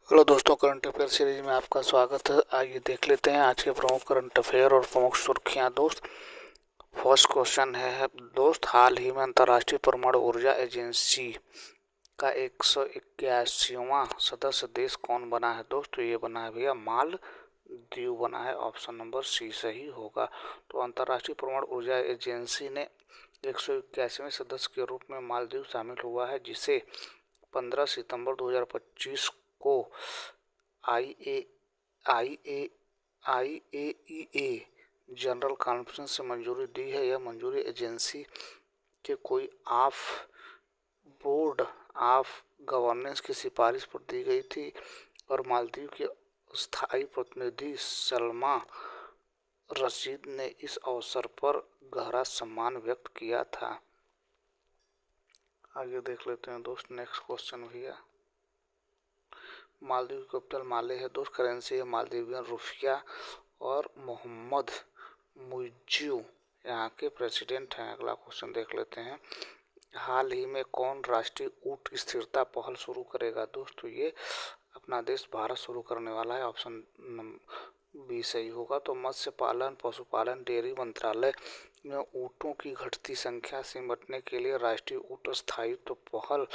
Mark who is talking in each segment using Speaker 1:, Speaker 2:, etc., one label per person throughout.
Speaker 1: Hello दोस्तों, current affair series में आपका स्वागत है। आइए देख लेते हैं आज के प्रमुख करंट अफेयर और प्रमुख सुर्खियां दोस्त। फर्स्ट क्वेश्चन है दोस्त, हाल ही में अंतर्राष्ट्रीय परमाणु ऊर्जा एजेंसी का 181वां सदस्य देश कौन बना है दोस्त? तो ये बना है भैया मालदीव बना है। ऑप्शन नंबर सी सही होगा। तो अंतर्राष्ट्रीय परमाणु ऊर्जा एजेंसी ने 181वें सदस्य के रूप में मालदीव शामिल हुआ है, जिसे 15 सितंबर 2025 को आई ए आई ए IAEA जनरल कॉन्फ्रेंस से मंजूरी दी है। यह मंजूरी एजेंसी के कोई बोर्ड ऑफ गवर्नेंस की सिफारिश पर दी गई थी और मालदीव के स्थायी प्रतिनिधि सलमा रशीद ने इस अवसर पर गहरा सम्मान व्यक्त किया था। आगे देख लेते हैं दोस्त नेक्स्ट क्वेश्चन भैया। मालदीव की कैपिटल माले है दोस्त। करेंसी है मालदीवियन रुपया और मोहम्मद मुइज्जू यहाँ के प्रेसिडेंट हैं। अगला क्वेश्चन देख लेते हैं। हाल ही में कौन राष्ट्रीय ऊंट स्थिरता पहल शुरू करेगा दोस्तों? ये अपना देश भारत शुरू करने वाला है। ऑप्शन बी सही होगा। तो मत्स्य पालन, पशुपालन, डेयरी मंत्रालय में ऊँटों की घटती संख्या से निपटने के लिए राष्ट्रीय ऊँट स्थायित्व पहल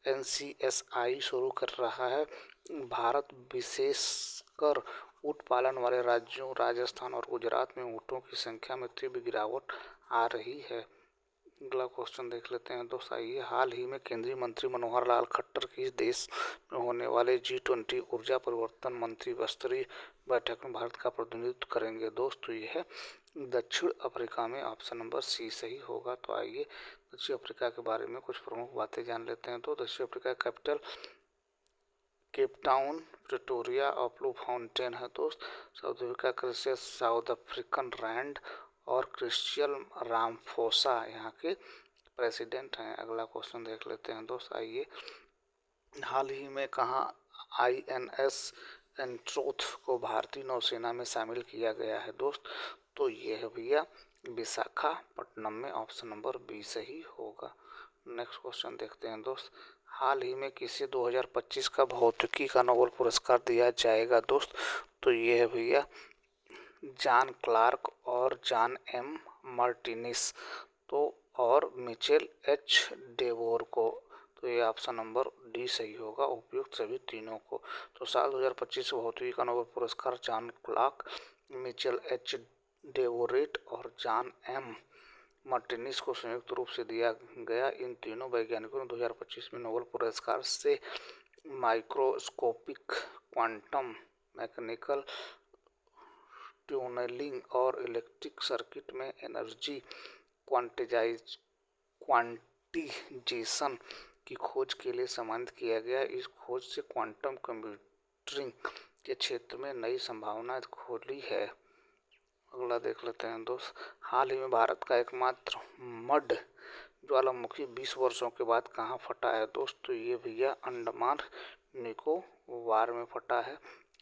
Speaker 1: NCSI शुरू कर रहा है। भारत विशेषकर ऊँट पालन वाले राज्यों राजस्थान और गुजरात में ऊँटों की संख्या में तीव्र गिरावट आ रही है। अगला क्वेश्चन देख लेते हैं दोस्त। आइए, हाल ही में केंद्रीय मंत्री मनोहर लाल खट्टर की देश में होने वाले G20 ऊर्जा परिवर्तन मंत्री स्तरीय बैठक में भारत का प्रतिनिधित्व करेंगे दोस्त? तो ये है दक्षिण अफ्रीका में। ऑप्शन नंबर सी सही होगा। तो आइए दक्षिण अफ्रीका के बारे में कुछ प्रमुख बातें जान लेते हैं। तो दक्षिण Africa capital Cape Town, Pretoria और ब्लू फाउंटेन है दोस्त। साउथ अफ्रीका का साउथ अफ्रीकन रैंड और क्रिस्चियल रामफोसा यहाँ के प्रेसिडेंट हैं। अगला क्वेश्चन देख लेते हैं दोस्त। आइए, हाल ही में कहाँ INS एंट्रोथ को भारतीय नौसेना में शामिल किया गया है दोस्त? तो ये है भैया विशाखापट्टनम में। ऑप्शन नंबर बी सही होगा। नेक्स्ट क्वेश्चन देखते हैं दोस्त। हाल ही में किसे 2025 का भौतिकी का नोबेल पुरस्कार दिया जाएगा दोस्त? तो ये है भैया जॉन क्लार्क और जॉन M मार्टिनिस तो और मिचेल H डेवोर को। तो ये ऑप्शन नंबर डी सही होगा, उपयुक्त सभी तीनों को। तो साल 2025 भौतिकी का नोबेल पुरस्कार जॉन क्लार्क, मिचेल H डेवोरेट और जॉन M मार्टिनिस को संयुक्त रूप से दिया गया। इन तीनों वैज्ञानिकों ने 2025 में नोबेल पुरस्कार से माइक्रोस्कोपिक क्वांटम मैकेनिकल ट्यूनलिंग और इलेक्ट्रिक सर्किट में एनर्जी क्वांटिजेशन की खोज के लिए सम्मानित किया गया। इस खोज से क्वांटम कंप्यूटिंग के क्षेत्र में नई संभावनाएं खोली है। अगला देख लेते हैं दोस्त। हाल ही में भारत का एकमात्र मड ज्वालामुखी 20 वर्षों के बाद कहाँ फटा है दोस्त? तो ये भैया अंडमान निकोबार में फटा है।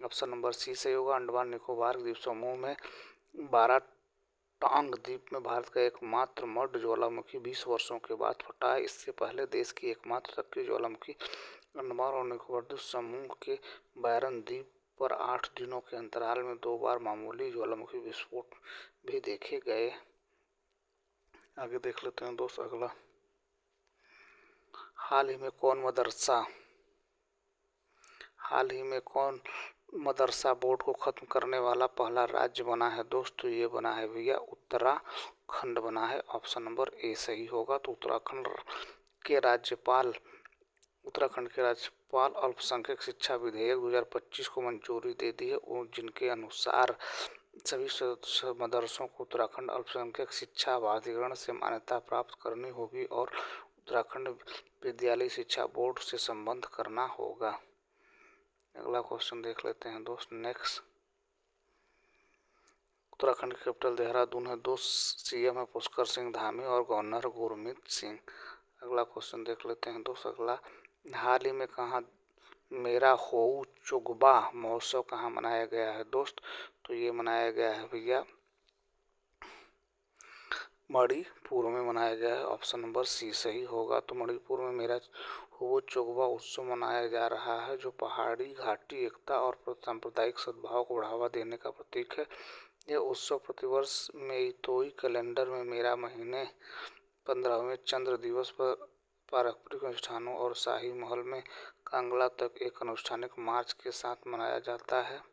Speaker 1: ऑप्शन नंबर सी सही होगा। अंडमान निकोबार द्वीप समूह में बाराटांग द्वीप में भारत का एकमात्र मड ज्वालामुखी 20 वर्षों के बाद फटा है। इससे पहले देश की एकमात्र सक्रिय ज्वालामुखी अंडमान और निकोबार द्वीप समूह के बैरन द्वीप पर 8 दिनों के अंतराल में 2 बार मामूली ज्वालामुखी विस्फोट भी देखे गए। आगे देख लेते हैं दोस्त। अगला, हाल ही में कौन मदरसा बोर्ड को खत्म करने वाला पहला राज्य बना है दोस्त? तो ये बना है भैया उत्तराखंड बना है। ऑप्शन नंबर ए सही होगा। तो उत्तराखंड के राज्यपाल अल्पसंख्यक शिक्षा विधेयक 2025 को मंजूरी दे दी है, जिनके अनुसार सभी मदरसों को उत्तराखंड अल्पसंख्यक शिक्षा प्राधिकरण से मान्यता प्राप्त करनी होगी और उत्तराखंड विद्यालय शिक्षा बोर्ड से संबद्ध करना होगा। अगला क्वेश्चन देख लेते हैं दोस्त नेक्स्ट। उत्तराखंड की कैपिटल देहरादून है दोस्त। CM है पुष्कर सिंह धामी और गवर्नर गुरमीत सिंह। अगला क्वेश्चन देख लेते हैं दोस्त। अगला, हाल ही में कहाँ मेरा होऊ चुगबा महोत्सव कहाँ मनाया गया है दोस्त? तो ये मनाया गया है भैया मणिपुर में मनाया गया है। ऑप्शन नंबर सी सही होगा। तो मणिपुर में मेरा हुओ चोगबा उत्सव मनाया जा रहा है, जो पहाड़ी घाटी एकता और सांप्रदायिक सद्भाव को बढ़ावा देने का प्रतीक है। यह उत्सव प्रतिवर्ष मेइतेई कैलेंडर में मेरा महीने 15वें चंद्र दिवस पर पारंपरिक अनुष्ठानों और शाही महल में कांगला तक एक अनुष्ठानिक मार्च के साथ मनाया जाता है।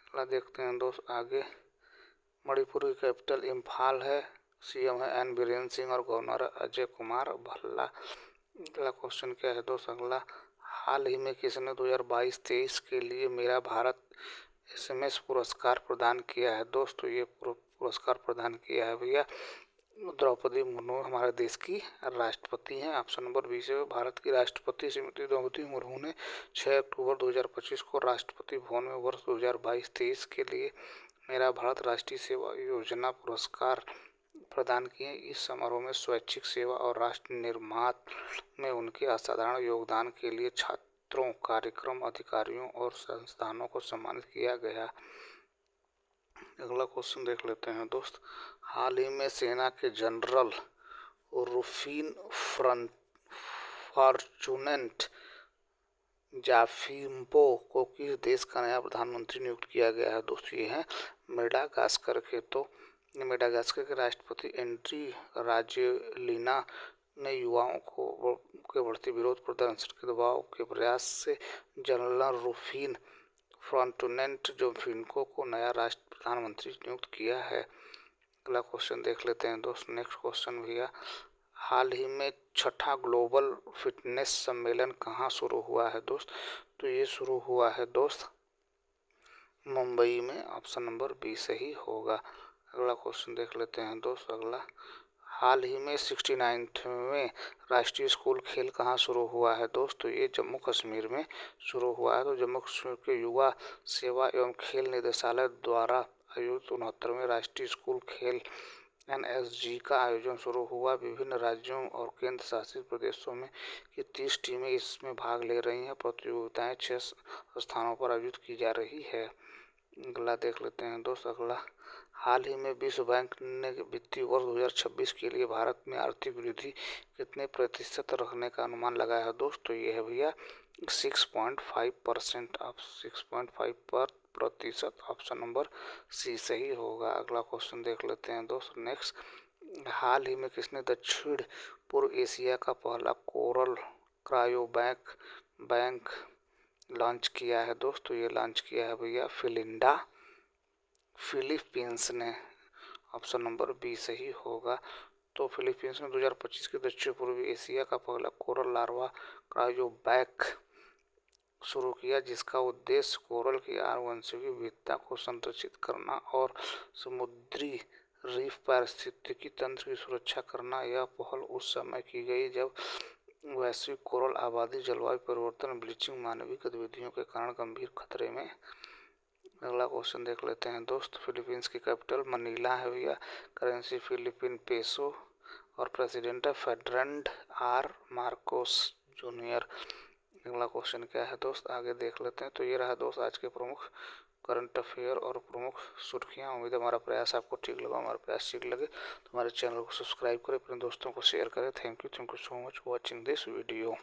Speaker 1: अगला देखते हैं दोस्त आगे। मणिपुर की कैपिटल इम्फाल है, सीएम है एन बीरेन सिंह और गवर्नर अजय कुमार भल्ला। अगला क्वेश्चन क्या है दोस्त अगला, हाल ही में किसने 2022-23 के लिए मेरा भारत एसएमएस पुरस्कार प्रदान किया है दोस्त? तो ये पुरस्कार प्रदान किया है भैया द्रौपदी मुर्मू, हमारे देश की राष्ट्रपति हैं। ऑप्शन नंबर 20 है, भारत की राष्ट्रपति श्रीमती द्रौपदी मुर्मू ने 6 अक्टूबर 2025 को राष्ट्रपति भवन में वर्ष 2022-23 के लिए मेरा भारत राष्ट्रीय सेवा योजना पुरस्कार प्रदान किए। इस समारोह में स्वैच्छिक सेवा और राष्ट्र निर्माण में उनके असाधारण योगदान के लिए छात्रों, कार्यक्रम अधिकारियों और संस्थानों को सम्मानित किया गया। अगला क्वेश्चन देख लेते हैं दोस्त, हाल ही में सेना के जनरल रूफिन फॉर्चूनेट जाफिम्पो को किस देश का नया प्रधानमंत्री नियुक्त किया गया है दोस्त? ये है मेडागास्कर के। तो मेडागास्कर के राष्ट्रपति एंड्री राजेलिना ने युवाओं को के बढ़ते विरोध प्रदर्शन के दबाव के प्रयास से जनरल रूफिन फॉर्चूनेट जाफिम्पो को नया राष्ट्र प्रधानमंत्री नियुक्त किया है। अगला क्वेश्चन देख लेते हैं दोस्त। नेक्स्ट क्वेश्चन भैया, हाल ही में 6ठा ग्लोबल फिटनेस सम्मेलन कहाँ शुरू हुआ है दोस्त? तो ये शुरू हुआ है दोस्त मुंबई में। ऑप्शन नंबर 20 सही होगा। अगला क्वेश्चन देख लेते हैं दोस्त अगला, हाल ही में 69वें राष्ट्रीय स्कूल खेल कहाँ शुरू हुआ है दोस्त? तो ये जम्मू कश्मीर में शुरू हुआ है। तो जम्मू कश्मीर के युवा सेवा एवं खेल निदेशालय द्वारा आयोजित 69वें राष्ट्रीय स्कूल खेल एनएसजी का आयोजन शुरू हुआ। विभिन्न राज्यों और केंद्र शासित प्रदेशों में की 30 टीमें इसमें भाग ले रही हैं। प्रतियोगिताएं 6 स्थानों पर आयोजित की जा रही है। अगला देख लेते हैं दोस्त अगला, हाल ही में विश्व बैंक ने वित्तीय वर्ष 2026 के लिए भारत में आर्थिक वृद्धि कितने प्रतिशत रखने का अनुमान लगाया है दोस्त? तो ये है भैया 6.5%। अब 6.5%। ऑप्शन नंबर सी सही होगा। अगला क्वेश्चन देख लेते हैं दोस्त नेक्स्ट, हाल ही में किसने दक्षिण पूर्व एशिया का पहला कोरल क्रायो बैंक लॉन्च किया है दोस्त? तो ये लॉन्च किया है भैया फिलीपींस ने। ऑप्शन नंबर बी सही होगा। तो फिलीपींस में 2025 के दक्षिण पूर्वी एशिया का पहला कोरल लार्वा क्रायो बैंक शुरू किया, जिसका उद्देश्य कोरल की आनुवंशिक विविधता को संरक्षित करना और समुद्री रीफ पारिस्थितिकी तंत्र की सुरक्षा करना। यह पहल उस समय की गई जब वैश्विक कोरल आबादी जलवायु परिवर्तन, ब्लीचिंग, मानवीय गतिविधियों के कारण गंभीर खतरे में। अगला क्वेश्चन देख लेते हैं दोस्त, फिलीपींस की कैपिटल मनीला है भैया, करेंसी फिलीपीन पेसो और प्रेसिडेंट है फर्डिनांड आर मार्कोस जूनियर। अगला क्वेश्चन क्या है दोस्त आगे देख लेते हैं। तो ये रहा दोस्त आज के प्रमुख करंट अफेयर और प्रमुख सुर्खियाँ। उम्मीद है हमारा प्रयास आपको ठीक लगा। हमारा प्रयास ठीक लगे तो हमारे चैनल को सब्सक्राइब करें, अपने दोस्तों को शेयर करें। Thank you so much for watching this video.